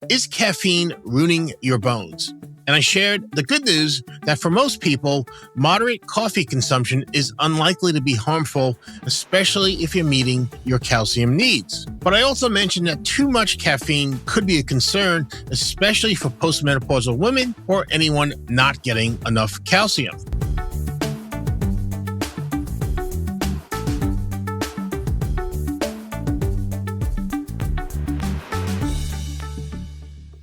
Is caffeine ruining your bones? And I shared the good news that for most people, moderate coffee consumption is unlikely to be harmful, especially if you're meeting your calcium needs. But I also mentioned that too much caffeine could be a concern, especially for postmenopausal women or anyone not getting enough calcium.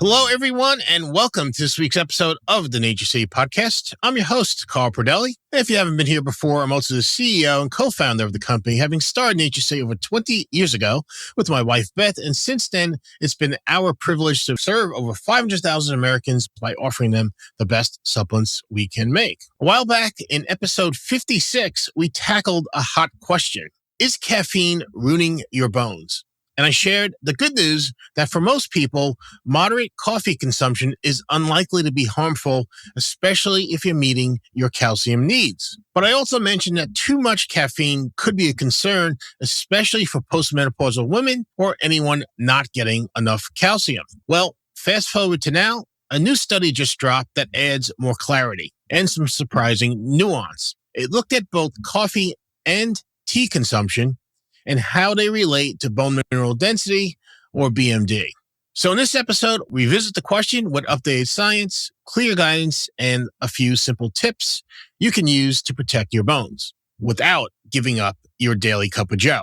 Hello, everyone, and welcome to this week's episode of the NatureCity Podcast. I'm your host, Carl Pradelli. If you haven't been here before, I'm also the CEO and co-founder of the company, having started NatureCity over 20 years ago with my wife, Beth. And since then, it's been our privilege to serve over 500,000 Americans by offering them the best supplements we can make. A while back, in episode 56, we tackled a hot question. Is caffeine ruining your bones? And I shared the good news that for most people, moderate coffee consumption is unlikely to be harmful, especially if you're meeting your calcium needs. But I also mentioned that too much caffeine could be a concern, especially for postmenopausal women or anyone not getting enough calcium. Well, fast forward to now, a new study just dropped that adds more clarity and some surprising nuance. It looked at both coffee and tea consumption and how they relate to bone mineral density, or BMD. So in this episode, we visit the question with updated science, clear guidance, and a few simple tips you can use to protect your bones without giving up your daily cup of joe.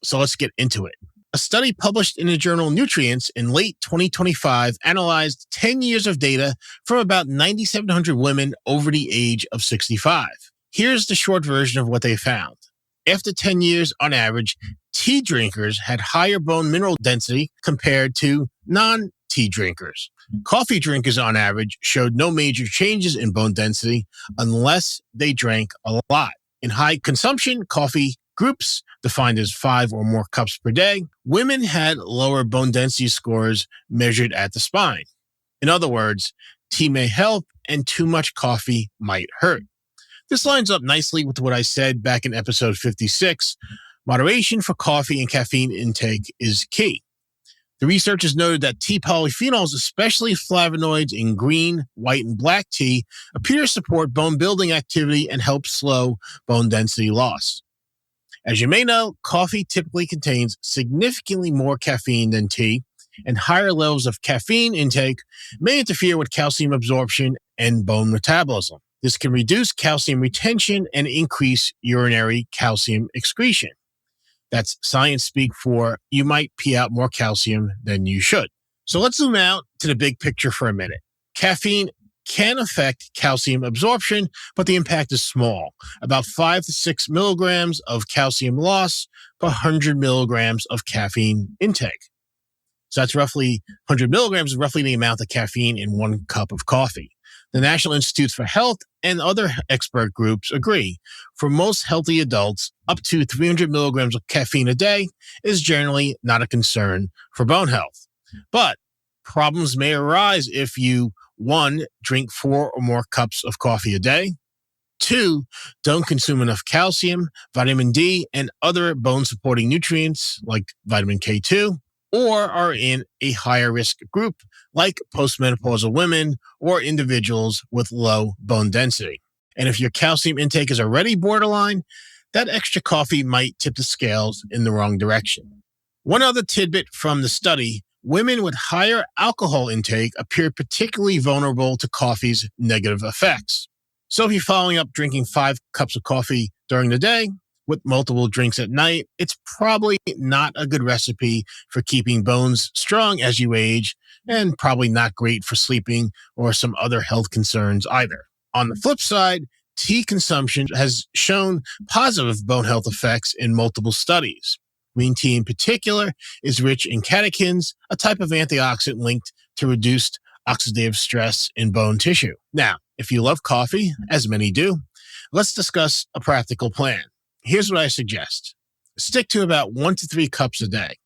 So let's get into it. A study published in the journal Nutrients in late 2025 analyzed 10 years of data from about 9,700 women over the age of 65. Here's the short version of what they found. After 10 years, on average, tea drinkers had higher bone mineral density compared to non-tea drinkers. Coffee drinkers, on average, showed no major changes in bone density unless they drank a lot. In high consumption coffee groups, defined as 5 or more cups per day, women had lower bone density scores measured at the spine. In other words, tea may help and too much coffee might hurt. This lines up nicely with what I said back in episode 56. Moderation for coffee and caffeine intake is key. The researchers noted that tea polyphenols, especially flavonoids in green, white, and black tea, appear to support bone building activity and help slow bone density loss. As you may know, coffee typically contains significantly more caffeine than tea, and higher levels of caffeine intake may interfere with calcium absorption and bone metabolism. This can reduce calcium retention and increase urinary calcium excretion. That's science speak for you might pee out more calcium than you should. So let's zoom out to the big picture for a minute. Caffeine can affect calcium absorption, but the impact is small, about 5 to 6 milligrams of calcium loss per 100 milligrams of caffeine intake. So that's roughly 100 milligrams, roughly the amount of caffeine in 1 cup of coffee. The National Institutes for Health and other expert groups agree. For most healthy adults, up to 300 milligrams of caffeine a day is generally not a concern for bone health. But problems may arise if you, 1, drink 4 or more cups of coffee a day, 2, don't consume enough calcium, vitamin D, and other bone-supporting nutrients like vitamin K2, or are in a higher risk group like postmenopausal women or individuals with low bone density. And if your calcium intake is already borderline, that extra coffee might tip the scales in the wrong direction. One other tidbit from the study, women with higher alcohol intake appear particularly vulnerable to coffee's negative effects. So if you're following up drinking 5 cups of coffee during the day, with multiple drinks at night, it's probably not a good recipe for keeping bones strong as you age, and probably not great for sleeping or some other health concerns either. On the flip side, tea consumption has shown positive bone health effects in multiple studies. Green tea in particular is rich in catechins, a type of antioxidant linked to reduced oxidative stress in bone tissue. Now, if you love coffee, as many do, let's discuss a practical plan. Here's what I suggest. Stick to about 1 to 3 cups a day.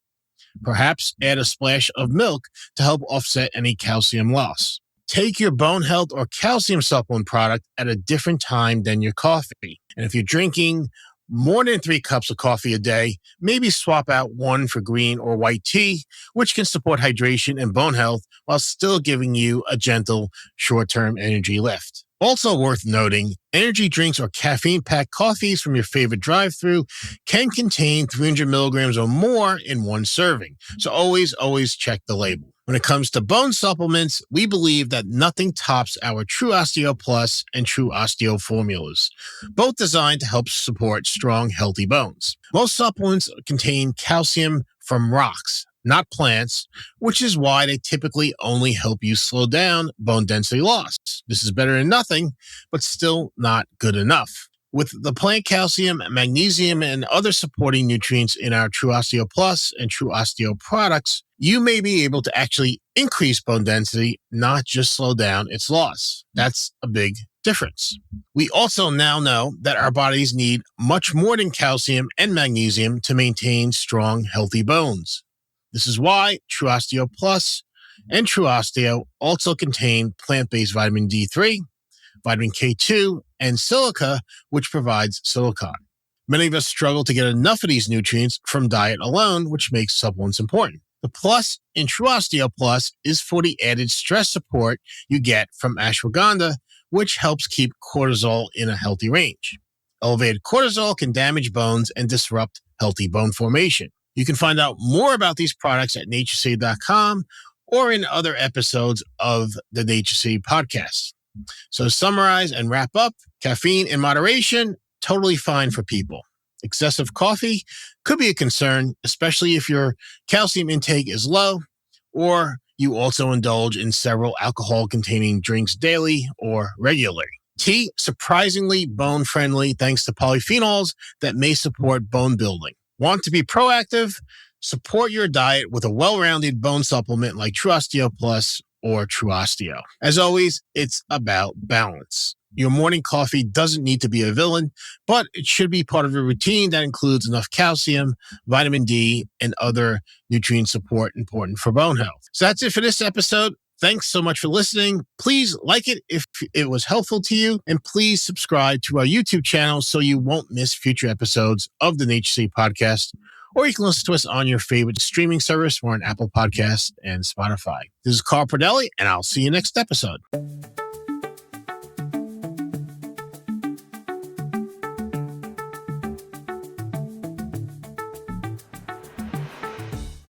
Perhaps add a splash of milk to help offset any calcium loss. Take your bone health or calcium supplement product at a different time than your coffee. And if you're drinking more than 3 cups of coffee a day. Maybe swap out 1 for green or white tea, which can support hydration and bone health while still giving you a gentle short-term energy lift. Also worth noting, energy drinks or caffeine-packed coffees from your favorite drive-thru can contain 300 milligrams or more in one serving. So always check the label. When it comes to bone supplements, we believe that nothing tops our True Osteo Plus and True Osteo formulas, both designed to help support strong, healthy bones. Most supplements contain calcium from rocks, not plants, which is why they typically only help you slow down bone density loss. This is better than nothing, but still not good enough. With the plant calcium, magnesium, and other supporting nutrients in our True Osteo Plus and True Osteo products, you may be able to actually increase bone density, not just slow down its loss. That's a big difference. We also now know that our bodies need much more than calcium and magnesium to maintain strong, healthy bones. This is why True Osteo Plus and True Osteo also contain plant-based vitamin D3, vitamin K2, and silica, which provides silicon. Many of us struggle to get enough of these nutrients from diet alone, which makes supplements important. The plus in True Osteo Plus is for the added stress support you get from ashwagandha, which helps keep cortisol in a healthy range. Elevated cortisol can damage bones and disrupt healthy bone formation. You can find out more about these products at NatureCity.com or in other episodes of the NatureCity Podcast. So to summarize and wrap up, caffeine in moderation, totally fine for people. Excessive coffee could be a concern, especially if your calcium intake is low or you also indulge in several alcohol-containing drinks daily or regularly. Tea, surprisingly bone-friendly thanks to polyphenols that may support bone building. Want to be proactive? Support your diet with a well-rounded bone supplement like True Osteo Plus or True Osteo. As always, it's about balance. Your morning coffee doesn't need to be a villain, but it should be part of your routine that includes enough calcium, vitamin D, and other nutrient support important for bone health. So that's it for this episode. Thanks so much for listening. Please like it if it was helpful to you, and please subscribe to our YouTube channel so you won't miss future episodes of the NatureCity Podcast. Or you can listen to us on your favorite streaming service or on Apple Podcasts and Spotify. This is Carl Pradelli, and I'll see you next episode.